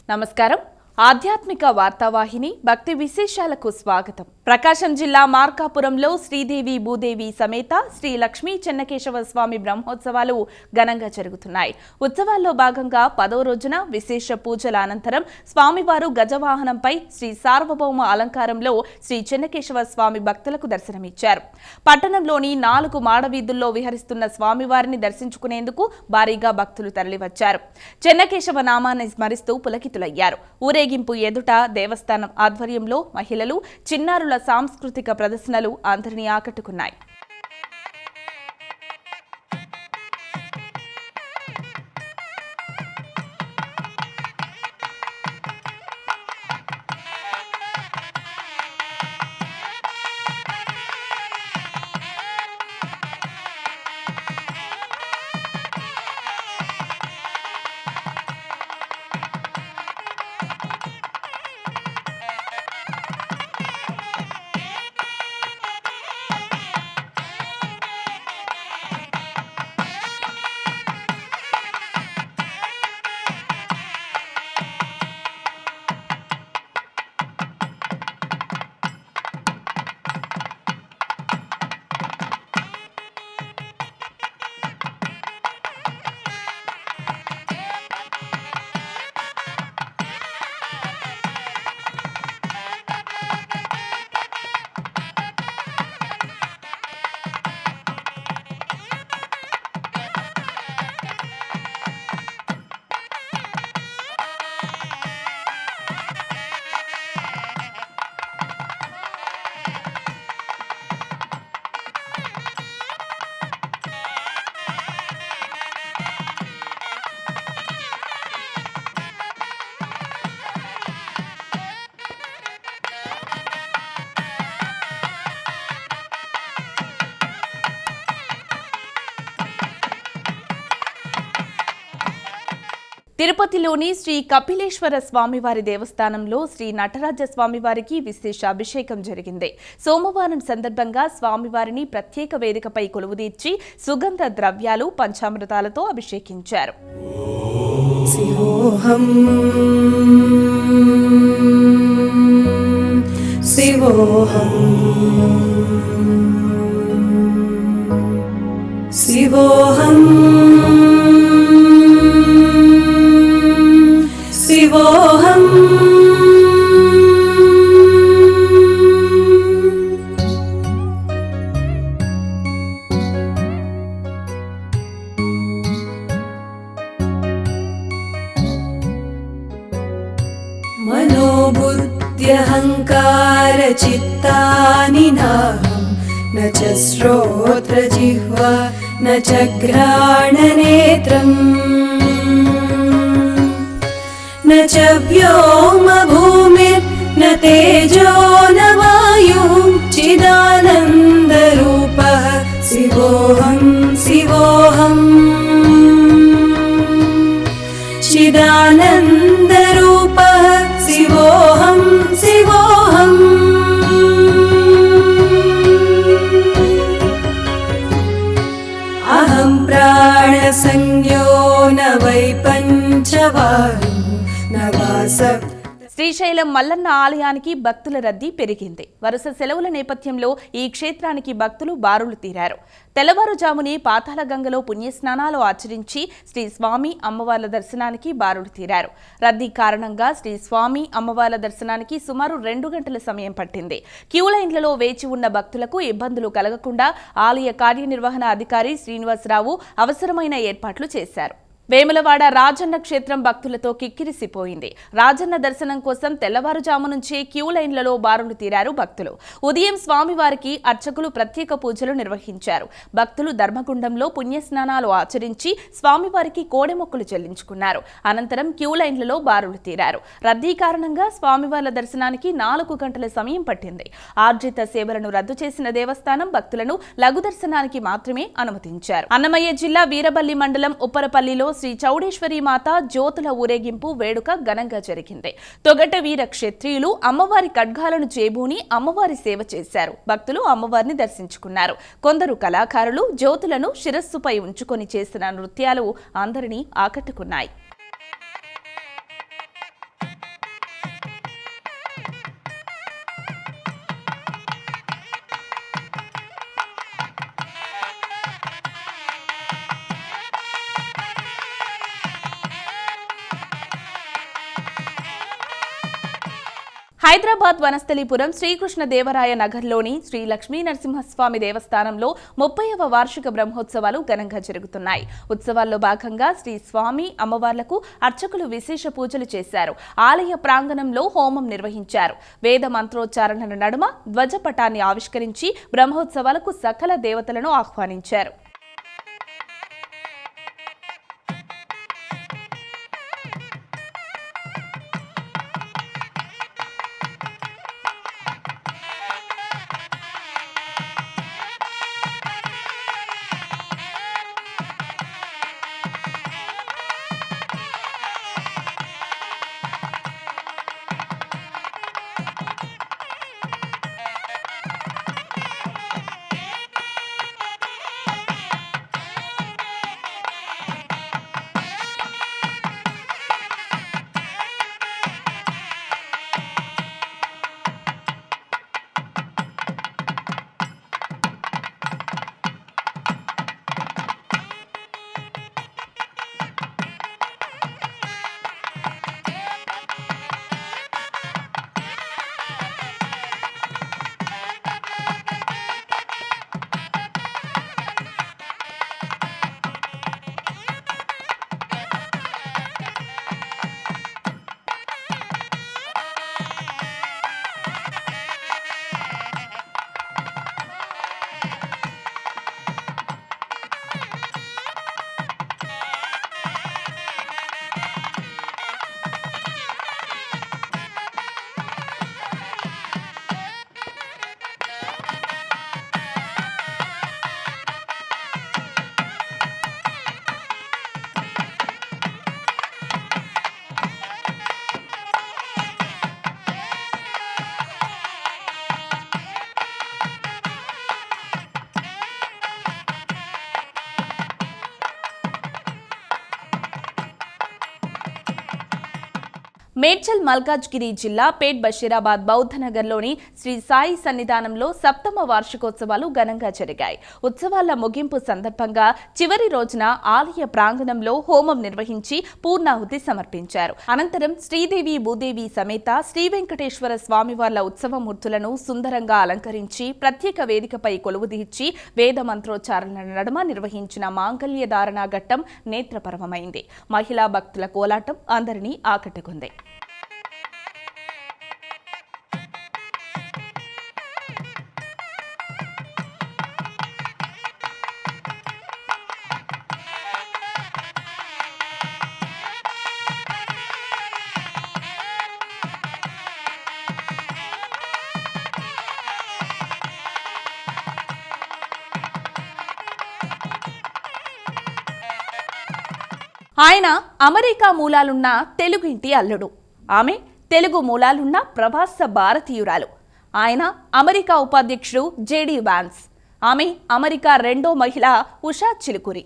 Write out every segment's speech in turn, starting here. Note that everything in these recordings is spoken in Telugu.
నమస్కారం. ఆధ్యాత్మిక వార్తావాహిని భక్తి విశేషాలకు స్వాగతం. ప్రకాశం జిల్లా మార్కాపురంలో శ్రీదేవి భూదేవి సమేత శ్రీ లక్ష్మీ చెన్నకేశవ స్వామి బ్రహ్మోత్సవాలు ఘనంగా జరుగుతున్నాయి. ఉత్సవాల్లో భాగంగా 10వ రోజున విశేష పూజల అనంతరం స్వామివారు గజవాహనంపై శ్రీ సార్వభౌమ అలంకారంలో శ్రీ చెన్నకేశవ స్వామి భక్తులకు దర్శనమిచ్చారు. పట్టణంలోని 4 మాడవీధుల్లో విహరిస్తున్న స్వామివారిని దర్శించుకునేందుకు భారీగా భక్తులు తరలివచ్చారు. చెన్నకేశవ నామాన్ని స్మరిస్తూ పులకితులయ్యారు. ఊరేగింపు ఎదుట దేవస్థానం ఆధ్వర్యంలో మహిళలు, చిన్నారుల సాంస్కృతిక ప్రదర్శనలు అందరినీ ఆకట్టుకున్నాయి. తిరుపతిలోని శ్రీ కపిలేశ్వర స్వామివారి దేవస్థానంలో శ్రీ నటరాజ స్వామివారికి విశేష అభిషేకం జరిగింది. సోమవారం సందర్భంగా స్వామివారిని ప్రత్యేక వేదికపై కొలువుదీర్చి సుగంధ ద్రవ్యాలు, పంచామృతాలతో అభిషేకించారు. శివోహం శివోహం శివోహం శివోహం మనోబుద్ధ్యహంకార చిత్తాని నాహం న చ శ్రోత్ర జిహ్వా న చ ఘ్రాణనేత్రం न च व्योम भूमिर्न तेजो न वायुः चिदानन्दरूपः शिवोऽहं शिवोऽहं चिदानन्दरूपः शिवोऽहं शिवोऽहम् अहं प्राणसंज्ञो न वै पञ्चवायु శ్రీశైలం మల్లన్న ఆలయానికి భక్తుల రద్దీ పెరిగింది. వరుస సెలవుల నేపథ్యంలో ఈ క్షేత్రానికి భక్తులు బారులు తీరారు. తెల్లవారుజామునే పాతాళగంగలో పుణ్యస్నానాలు ఆచరించి శ్రీ స్వామి అమ్మవార్ల దర్శనానికి బారులు తీరారు. రద్దీ కారణంగా శ్రీ స్వామి అమ్మవార్ల దర్శనానికి సుమారు 2 గంటల సమయం పట్టింది. క్యూ లైన్లలో వేచి ఉన్న భక్తులకు ఇబ్బందులు కలగకుండా ఆలయ కార్యనిర్వహణ అధికారి శ్రీనివాసరావు అవసరమైన ఏర్పాట్లు చేశారు. వేములవాడ రాజన్న క్షేత్రం భక్తులతో కిక్కిరిసిపోయింది. రాజన్న దర్శనం కోసం తెల్లవారుజాము నుంచే క్యూ లైన్లలో బారులు తీరారు భక్తులు. ఉదయం స్వామివారికి అర్చకులు ప్రత్యేక పూజలు నిర్వహించారు. భక్తులు ధర్మగుండంలో పుణ్యస్నానాలు ఆచరించి స్వామివారికి కోడెమొక్కులు చెల్లించుకున్నారు. అనంతరం క్యూ లైన్లలో బారులు తీరారు. రద్దీ కారణంగా స్వామివార్ల దర్శనానికి 4 గంటల సమయం పట్టింది. ఆర్జిత సేవలను రద్దు చేసిన దేవస్థానం భక్తులను లఘు దర్శనానికి మాత్రమే అనుమతించారు. అన్నమయ్య జిల్లా వీరబల్లి మండలం ఉప్పరపల్లిలో శ్రీ చౌడేశ్వరి మాత జ్యోతుల ఊరేగింపు వేడుక ఘనంగా జరిగింది. తొగట వీర క్షత్రియులు అమ్మవారి ఖడ్గాలను చేబూని అమ్మవారి సేవ చేశారు. భక్తులు అమ్మవారిని దర్శించుకున్నారు. కొందరు కళాకారులు జ్యోతులను శిరస్సుపై ఉంచుకొని చేసిన నృత్యాలు అందరినీ ఆకట్టుకున్నాయి. హైదరాబాద్ వనస్థలిపురం శ్రీకృష్ణదేవరాయ నగర్లోని శ్రీ లక్ష్మీ నరసింహస్వామి దేవస్థానంలో 30వ వార్షిక బ్రహ్మోత్సవాలు ఘనంగా జరుగుతున్నాయి. ఉత్సవాల్లో భాగంగా శ్రీ స్వామి అమ్మవార్లకు అర్చకులు విశేష పూజలు చేశారు. ఆలయ ప్రాంగణంలో హోమం నిర్వహించారు. వేద మంత్రోచ్చారణల నడుమ ధ్వజపటాన్ని ఆవిష్కరించి బ్రహ్మోత్సవాలకు సకల దేవతలను ఆహ్వానించారు. మేడ్చల్ మల్కాజ్గిరి జిల్లా పేట్ బషీరాబాద్ బౌద్ధనగర్లోని శ్రీ సాయి సన్నిధానంలో 7వ వార్షికోత్సవాలు ఘనంగా జరిగాయి. ఉత్సవాల ముగింపు సందర్భంగా చివరి రోజున ఆలయ ప్రాంగణంలో హోమం నిర్వహించి పూర్ణాహుతి సమర్పించారు. అనంతరం శ్రీదేవి భూదేవి సమేత శ్రీ వెంకటేశ్వర స్వామివార్ల ఉత్సవమూర్తులను సుందరంగా అలంకరించి ప్రత్యేక వేదికపై కొలువుదీర్చి వేద మంత్రోచ్చారణల నడుమ నిర్వహించిన మాంగళ్య ధారణ ఘట్టం నేత్రపరమైంది. మహిళా భక్తుల కోలాటం అందరినీ ఆకట్టుకుంది. ఆయన అమెరికా మూలాలున్న తెలుగింటి అల్లుడు. ఆమె తెలుగు మూలాలున్న ప్రవాస భారతీయురాలు. ఆయన అమెరికా ఉపాధ్యక్షుడు జేడీ వాన్స్. ఆమె అమెరికా రెండో మహిళ ఉషా చిలుకూరి.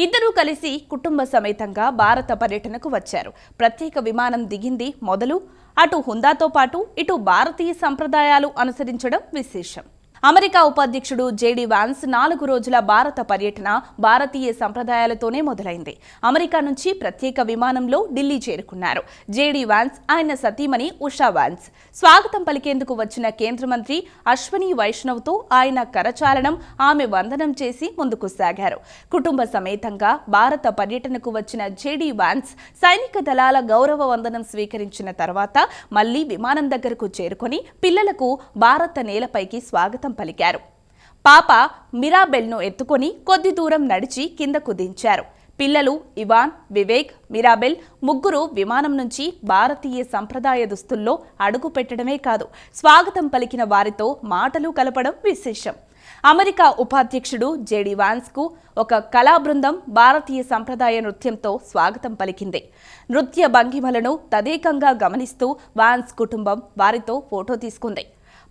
ఇద్దరూ కలిసి కుటుంబ సమేతంగా భారత పర్యటనకు వచ్చారు. ప్రత్యేక విమానం దిగింది మొదలు అటు హుందాతో పాటు ఇటు భారతీయ సంప్రదాయాలు అనుసరించడం విశేషం. అమెరికా ఉపాధ్యక్షుడు జేడీ వాన్స్ 4 రోజుల భారత పర్యటన భారతీయ సంప్రదాయాలతోనే మొదలైంది. అమెరికా నుంచి ప్రత్యేక విమానంలో ఢిల్లీ చేరుకున్నారు జేడీ వాన్స్, ఆయన సతీమణి ఉషా వాన్స్. స్వాగతం పలికేందుకు వచ్చిన కేంద్ర మంత్రి అశ్వనీ వైష్ణవ్తో ఆయన కరచాలనం, ఆమె వందనం చేసి ముందుకు సాగారు. కుటుంబ సమేతంగా భారత పర్యటనకు వచ్చిన జేడీ వాన్స్ సైనిక దళాల గౌరవ వందనం స్వీకరించిన తర్వాత మళ్లీ విమానం దగ్గరకు చేరుకొని పిల్లలకు భారత నేలపైకి స్వాగతం పలికారు. పాప మిరాబెల్ను ఎత్తుకొని కొద్ది దూరం నడిచి కిందకు దించారు. పిల్లలు ఇవాన్, వివేక్, మిరాబెల్ ముగ్గురు విమానం నుంచి భారతీయ సంప్రదాయ దుస్తుల్లో అడుగు పెట్టడమే కాదు, స్వాగతం పలికిన వారితో మాటలు కలపడం విశేషం. అమెరికా ఉపాధ్యక్షుడు జేడీ వాన్స్కు ఒక కళా బృందం భారతీయ సంప్రదాయ నృత్యంతో స్వాగతం పలికింది. నృత్య భంగిమలను తదేకంగా గమనిస్తూ వాన్స్ కుటుంబం వారితో ఫోటో తీసుకుంది.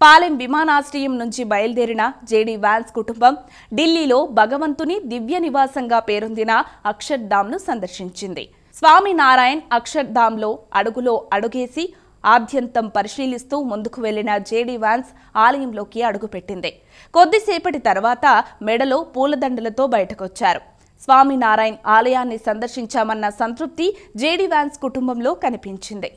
పాలెం విమానాశ్రయం నుంచి బయలుదేరిన జేడీ వాన్స్ కుటుంబం ఢిల్లీలో భగవంతుని దివ్య నివాసంగా పేరొందిన అక్షర్ధామ్ను సందర్శించింది. స్వామినారాయణ్ అక్షర్ధామ్లో అడుగులో అడుగేసి ఆద్యంతం పరిశీలిస్తూ ముందుకు వెళ్లిన జేడీ వాన్స్ ఆలయంలోకి అడుగుపెట్టింది. కొద్దిసేపటి తర్వాత మెడలో పూలదండలతో బయటకొచ్చారు. స్వామినారాయణ్ ఆలయాన్ని సందర్శించామన్న సంతృప్తి జేడీ వాన్స్ కుటుంబంలో కనిపించింది.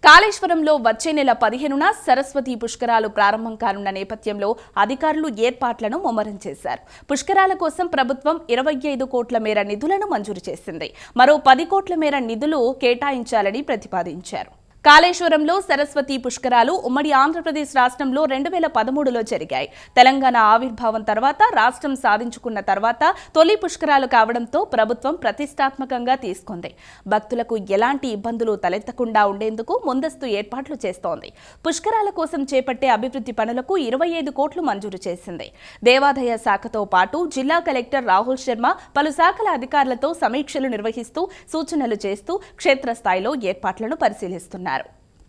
కాళేశ్వరంలో వచ్చే నెల 15న సరస్వతి పుష్కరాలు ప్రారంభం కానున్న నేపథ్యంలో అధికారులు ఏర్పాట్లను ముమ్మరం చేశారు. పుష్కరాల కోసం ప్రభుత్వం 25 కోట్ల మేర నిధులను మంజూరు చేసింది. మరో 10 కోట్ల మేర నిధులు కేటాయించాలని ప్రతిపాదించారు. కాళేశ్వరంలో సరస్వతి పుష్కరాలు ఉమ్మడి ఆంధ్రప్రదేశ్ రాష్ట్రంలో 2013లో జరిగాయి. తెలంగాణ ఆవిర్భావం తర్వాత రాష్ట్రం సాధించుకున్న తర్వాత తొలి పుష్కరాలు కావడంతో ప్రభుత్వం ప్రతిష్టాత్మకంగా తీసుకుంది. భక్తులకు ఎలాంటి ఇబ్బందులు తలెత్తకుండా ఉండేందుకు ముందస్తు ఏర్పాట్లు చేస్తోంది. పుష్కరాల కోసం చేపట్టే అభివృద్ధి పనులకు 25 కోట్లు మంజూరు చేసింది. దేవాదాయ శాఖతో పాటు జిల్లా కలెక్టర్ రాహుల్ శర్మ పలు శాఖల అధికారులతో సమీక్షలు నిర్వహిస్తూ సూచనలు చేస్తూ క్షేత్రస్థాయిలో ఏర్పాట్లను పరిశీలిస్తున్నారు.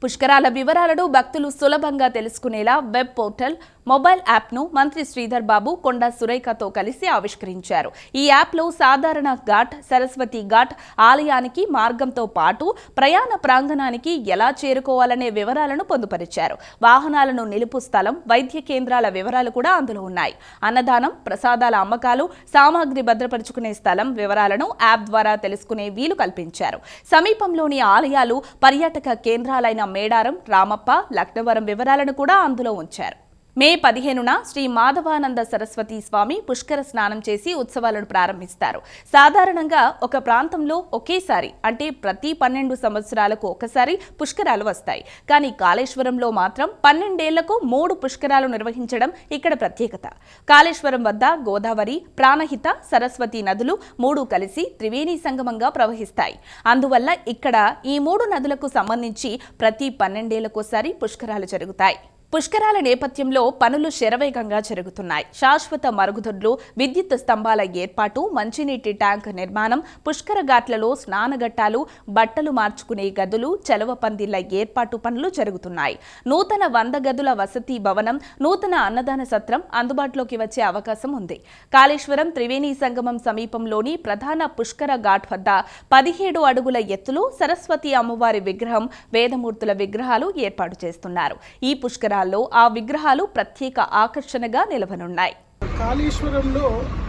పుష్కరాల వివరాలను భక్తులు సులభంగా తెలుసుకునేలా వెబ్ పోర్టల్, మొబైల్ యాప్ను మంత్రి శ్రీధర్ బాబు, కొండా సురేఖతో కలిసి ఆవిష్కరించారు. ఈ యాప్లో సాధారణ ఘాట్, సరస్వతి ఘాట్, ఆలయానికి మార్గంతో పాటు ప్రయాణ ప్రాంగణానికి ఎలా చేరుకోవాలనే వివరాలను పొందుపరిచారు. వాహనాలను నిలుపు స్థలం, వైద్య కేంద్రాల వివరాలు కూడా అందులో ఉన్నాయి. అన్నదానం, ప్రసాదాల అమ్మకాలు, సామాగ్రి భద్రపరుచుకునే స్థలం వివరాలను యాప్ ద్వారా తెలుసుకునే వీలు కల్పించారు. సమీపంలోని ఆలయాలు, పర్యాటక కేంద్రాలైన మేడారం, రామప్ప, లక్నవరం వివరాలను కూడా అందులో ఉంచారు. మే 15న శ్రీ మాధవానంద సరస్వతి స్వామి పుష్కర స్నానం చేసి ఉత్సవాలను ప్రారంభిస్తారు. సాధారణంగా ఒక ప్రాంతంలో ఒకేసారి అంటే ప్రతి 12 సంవత్సరాలకు ఒకసారి పుష్కరాలు వస్తాయి. కానీ కాళేశ్వరంలో మాత్రం 12 ఏళ్లకు 3 పుష్కరాలు నిర్వహించడం ఇక్కడ ప్రత్యేకత. కాళేశ్వరం వద్ద గోదావరి, ప్రాణహిత, సరస్వతి నదులు 3 కలిసి త్రివేణి సంగమంగా ప్రవహిస్తాయి. అందువల్ల ఇక్కడ ఈ 3 నదులకు సంబంధించి ప్రతి 12 ఏళ్లకోసారి పుష్కరాలు జరుగుతాయి. పుష్కరాల నేపథ్యంలో పనులు శరవేగంగా జరుగుతున్నాయి. శాశ్వత మరుగుదొడ్లు, విద్యుత్ స్తంభాల ఏర్పాటు, మంచినీటి ట్యాంక్ నిర్మాణం, పుష్కర ఘాట్లలో స్నానఘట్టాలు, బట్టలు మార్చుకునే గదులు, చలవ పందిళ్ల ఏర్పాటు పనులు జరుగుతున్నాయి. నూతన 100 గదుల వసతి భవనం, నూతన అన్నదాన సత్రం అందుబాటులోకి వచ్చే అవకాశం ఉంది. కాళేశ్వరం త్రివేణి సంగమం సమీపంలోని ప్రధాన పుష్కర ఘాట్ వద్ద 17 అడుగుల ఎత్తులో సరస్వతి అమ్మవారి విగ్రహం, వేదమూర్తుల విగ్రహాలు ఏర్పాటు చేస్తున్నారు. ఈ పుష్కర ఆ విగ్రహాలు ప్రత్యేక ఆకర్షణగా నిలవనున్నాయి. కాళేశ్వరంలో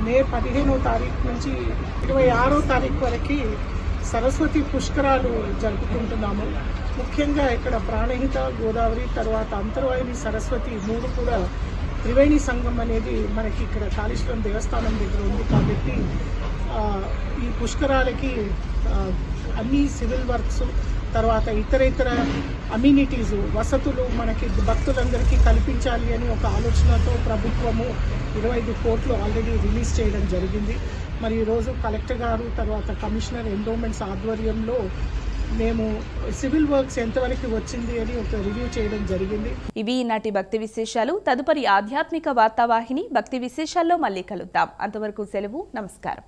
మే 15వ తారీఖు నుంచి 26వ తారీఖు వరకు సరస్వతి పుష్కరాలు జరుపుకుంటున్నాము. ముఖ్యంగా ఇక్కడ ప్రాణహిత, గోదావరి, తర్వాత అంతర్వాహిని, సరస్వతి 3 కూడా త్రివేణి సంగమం అనేది మనకి ఇక్కడ కాళేశ్వరం దేవస్థానం దగ్గర ఉంది. కాబట్టి ఈ పుష్కరాలకి అన్ని సివిల్ వర్క్స్, తర్వాత ఇతర అమ్యూనిటీస్, వసతులు మనకి భక్తులందరికీ కల్పించాలి అని ఒక ఆలోచనతో ప్రభుత్వము 25 కోట్లు ఆల్రెడీ రిలీజ్ చేయడం జరిగింది. మరి ఈరోజు కలెక్టర్ గారు, తర్వాత కమిషనర్ ఎండోమెంట్స్ ఆధ్వర్యంలో మేము సివిల్ వర్క్స్ ఎంతవరకు వచ్చింది అని ఒక రివ్యూ చేయడం జరిగింది. ఇవి ఈనాటి భక్తి విశేషాలు. తదుపరి ఆధ్యాత్మిక వార్తావాహిని భక్తి విశేషాల్లో మళ్ళీ కలుద్దాం. అంతవరకు సెలవు. నమస్కారం.